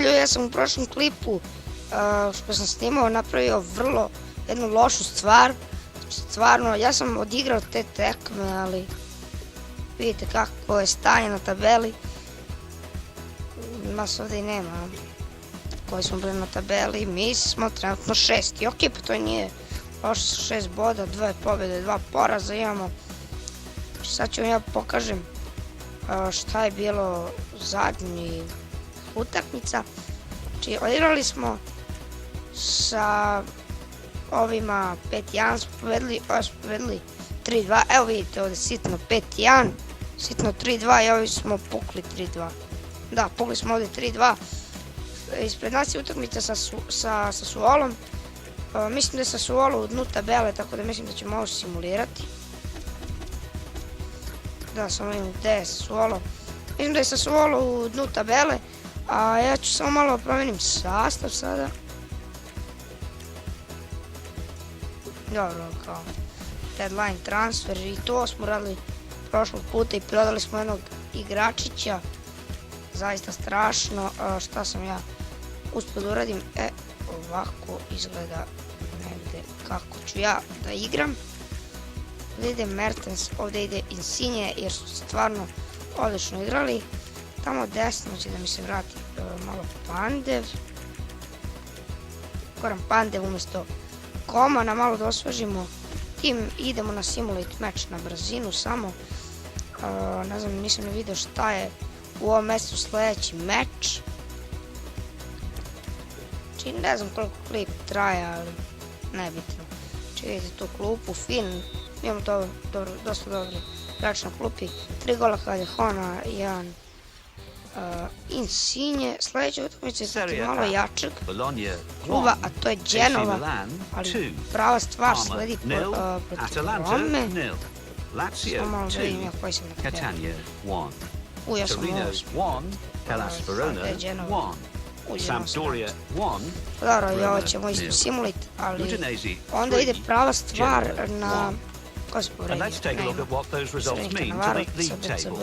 ljudi, ja sam u prošlom klipu što sam snimao napravio vrlo jednu lošu stvar. Stvarno, ja sam odigrao te tekme, ali vidite kako je stanje na tabeli. Nas ovdje i nema koji smo bili na tabeli, mi smo trenutno 6. Ok, pa to nije loše, 6 boda, 2 pobjede, 2 poraza imamo. Sad ću vam ja pokažem šta je bilo zadnji utakmica. Znači, odigrali smo sa ovima 5-1, smo pobedili 3-2, evo vidite ovdje sitno 5-1, sitno 3-2 i ovi smo pukli 3-2. Da, pukli smo ovdje 3-2. Ispred nas je utakmica sa Suolom. Mislim da je sa Suolo u dnu tabele, tako da mislim da ćemo ovo simulirati. Da, samo vidim gdje je Suolo. Mislim da je sa Suolo u dnu tabele, a ja ću samo malo promijenim sastav sada. Dobro, kao deadline transfer i to smo radili prošlog puta i prodali smo jednog igračića. Zaista strašno, šta sam ja uspio da uradim, ovako izgleda negdje kako ću ja da igram. Ovdje ide Mertens, ovdje ide Insigne jer su stvarno odlično igrali. Tamo desno će da mi se vrati malo Pandev. Goran Pandev umjesto Komana, malo da osvežimo tim, idemo na simulate match na brzinu samo. Ne znam, nisam ne vidio šta je u ovom mjestu sljedeći meč. Znači ne znam koliko klip traje, ali nebitno. Znači vidite tu klupu, fin, imamo dosta dobri igrač na klupi. 3 gola Kaljehona, 1 Insigne. Sljedeća utakmica je malo jačeg kluba, a to je Genova, ali prava stvar sledi protiv Rome. Samo malo da vidim ja koji sam na kraju. Ja sam ovo sada je Genova. Sampdoria 1. Dobro, i ovo ćemo isto simulate, ali onda ide prava stvar na... Ko se povredio? Srednika Navaru sa BCB.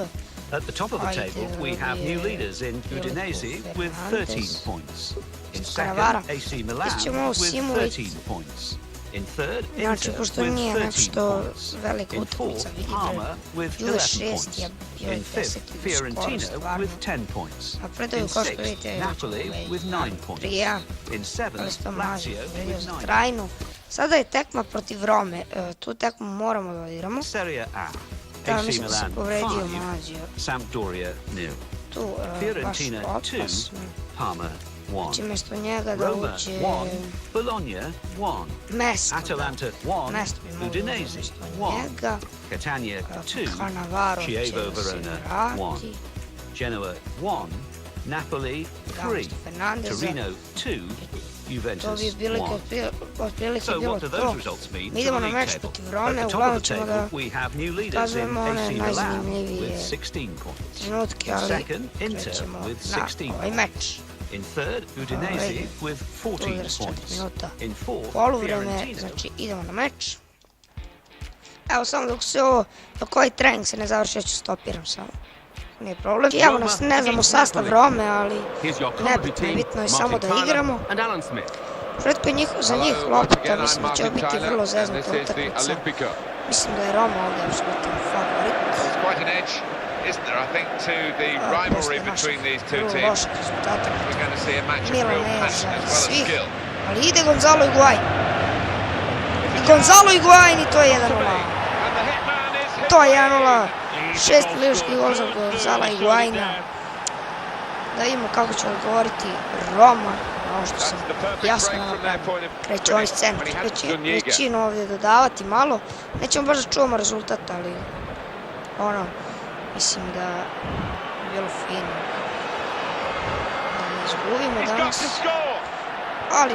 At the top of the table, we have new leaders in Udinese with 13 points. In second, AC Milan with 13 points. In third, Inter with 13 points. In fourth, Parma with 11 points. In fifth, Fiorentina with 10 points. In sixth, Napoli with 9 points. In seventh, Lazio with 9. Sada je tekma protiv Rome, tu tekmu moramo da odigramo. Serie A. Da, AC mislim da se Milan povredio 5, mlađi. Sampdoria 0. Tu Fiorentina baš 2, opasno. Parma 1. Znači mjesto njega da Roma uđe 1, Bologna 1. Mesto. Atalanta 1, Mesto bi moglo da Udinese mjesto 1. njega. Catania 2, Cannavaro će Chievo da se Verona vrati. 1. Genoa 1, Napoli 3, Torino 2, To Juventus bi bili 1. otprilike So bilo what do to. those results mean Mi to the idemo na league meč table? protiv At Rome, the top uglavnom of the ćemo table, da we have new leaders in kazujemo one AC Milan najzanimljivije with 16 points. trenutke, In ali second, Inter krećemo with na 16 ovaj meč. In third, Udinese with 14 points. In fourth, Fiorentina. Znači idemo na meč. Evo samo dok ovaj trening se ne završi, ja ću stopiram samo. Nije problem. Evo nas, ne znamo sastav Rome, ali nebitno je, bitno je samo da igramo. Pretko je za njih lopta, mislim da će ovo biti vrlo zeznuta utakmica. Mislim da je Roma ovdje apsolutno favorit. Isn't there, I think, to the rivalry between these two teams? We're going to see a match of real passion as well as skill. Ali ide Gonzalo Higuain. I Gonzalo Higuain i to je 1-0. To je 1-0. 6 liški gol za Gonzala Higuaina. Da vidimo kako će odgovoriti Roma. Ono što sam jasno napravio. Kreće ovaj centar. Većinu ovdje dodavati malo. Nećemo baš da čuvamo rezultat, ali ono, mislim da je bilo fino. Da ne izgubimo danas. Ali,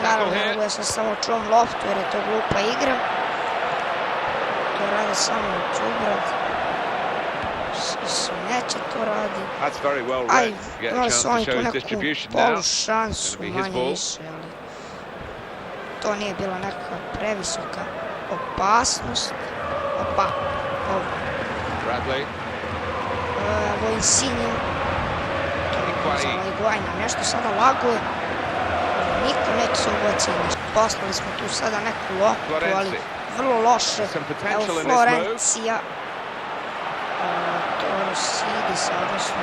naravno, ne mogu ja sam samo čuvam loptu jer je to glupa igra. To rade samo Đubrad. Smeće to radi. Aj, imali su oni tu neku polu šansu, manje više, ali to nije bila neka previsoka opasnost. Opa, ovo. Evo Insigne. Higuain nešto sada laguje. Niko neće se ubaci. Poslali smo tu sada neku loptu, ali vrlo loše. Evo Florencija. Torosidis, odnosno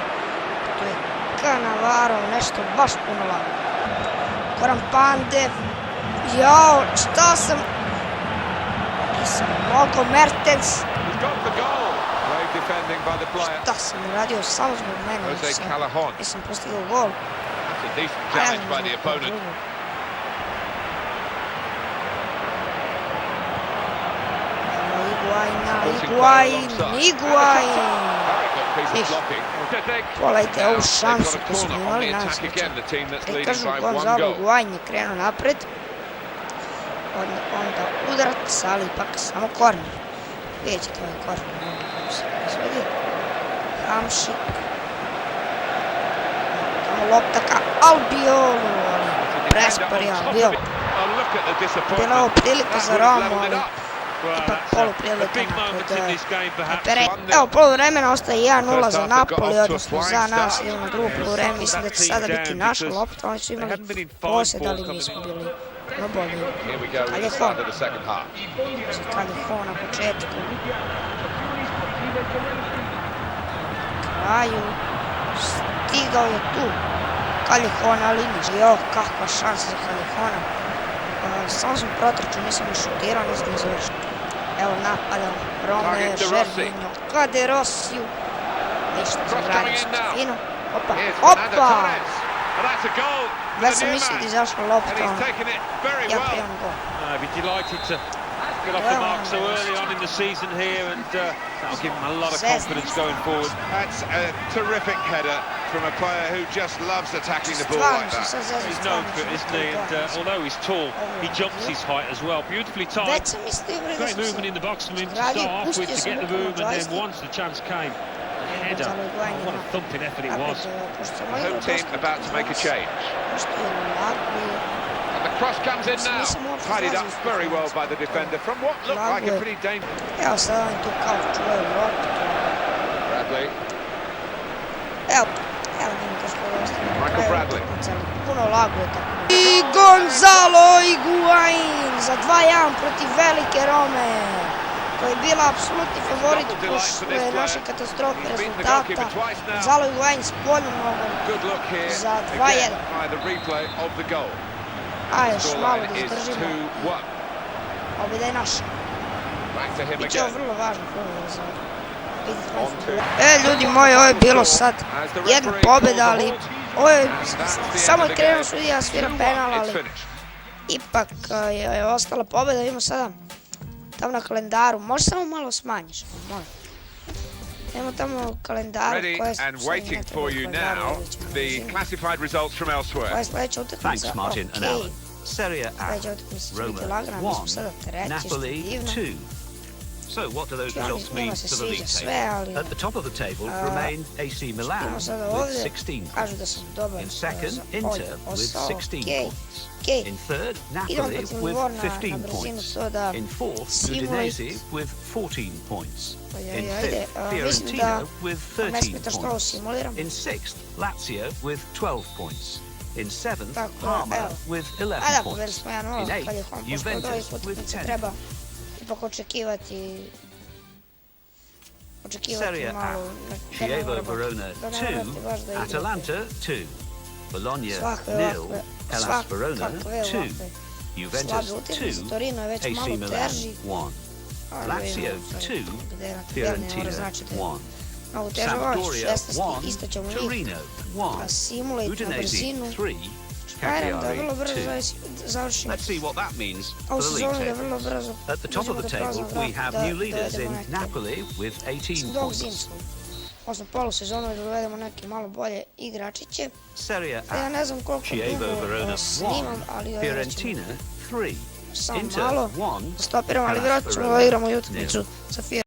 tu je Cannavaro, nešto baš puno laguje. Goran Pandev. Jao, šta sam... Nisam mogao, Mertens. Šta sam uradio, samo zbog mene. Nisam postigao gol. Higuain. Pogledajte ovu šansu koju smo imali nas. Kad kažu Gonzalo Higuain je krenuo napred. Onda udarac, ali ipak samo korner. Vidjet ćete ovaj korner. Hamšik. Tamo lopta ka Albiolu. Prespor je Albiol. Bila je ovo prilika za Romu, ali ipak poluprilika kod Pere. Evo, poluvremena ostaje 1-0 za Napoli, odnosno za nas. Idemo na drugo poluvreme, mislim da će sada biti naša lopta. Oni su imali posjed, ali mi smo bili no bolji. Kaljehon. Kaljehon na početku. Kraju. Stigao je tu. Kaljehon, ali niđe. Jo, kakva šansa za Kaljehona. Samo sam protrčao, nisam ni šutirao, nisam ni završio. Evo napadao Rome, Žervinjo, Kade Rosiju. Ništa, zabranio sam fino. Opa, opa! Već sam mislio da izašla lopta, ja prijam gol. Get off the mark so early on in the season here, and that'll give him a lot of confidence going forward. That's a terrific header from a player who just loves attacking the ball like that. He's known for it, isn't he? And although he's tall, he jumps his height as well. Beautifully timed. Great movement in the box from him to start off with to get the room, and then once the chance came, header. Oh, what a thumping effort it was. The home team about to make a change. And the cross comes in now. Tidied up very well by the defender from what looked like a pretty dangerous... Evo sada on tu kao čuvaju loptu. Bradley. Evo njim došlo dosta. Michael Bradley. Puno laguje tako. I Gonzalo Higuain za 2-1 protiv velike Rome, koja je bila apsolutni favorit posle naše katastrofe rezultata. Gonzalo Higuain s poljom nogom za 2-1. A još malo da izdržimo. Ovo da je naša. Biće ovo vrlo važno za ljudi moji, ovo je bilo sad jedna pobjeda, ali ovo je samo je krenuo sudija, svira penal, ali ipak je ostala pobjeda. Imamo sada tamo na kalendaru, može samo malo smanjiš, molim. Imamo tamo kalendaru koje su waiting for you now, the classified results from elsewhere. Koja je sljedeća utakmica? Okej. Serie A, Roma 1, Napoli 2. So what do those results mean to the league table? At the top of the table remain AC Milan with 16 points. In second, Inter with 16 points. In third, Napoli with 15 points. In fourth, Udinese with 14 points. In fifth, Fiorentina with 13 points. In sixth, Lazio with 12 points. In seventh, Parma with 11 points. In eighth, Juventus with 10. Ipak očekivati Serie A, Chievo Verona 2, Atalanta 2, Bologna 0, Hellas Verona 2, Juventus 2, AC Milan 1, Lazio 2, Fiorentina 1, Sampdoria 1, Torino 1, Udinese 3, Cagliari 2. Let's see what that means for the league table. At the top of the table, we have new leaders in Napoli with 18 points. Osmo polusezonu da dovedemo neke malo bolje igračiće. Serie A, Ja ne znam koliko dugo snimam, ali Fiorentina 3, samo Inter malo. 1, Stopiramo, ali vjerojatno ćemo da igramo utakmicu sa Fiorentina.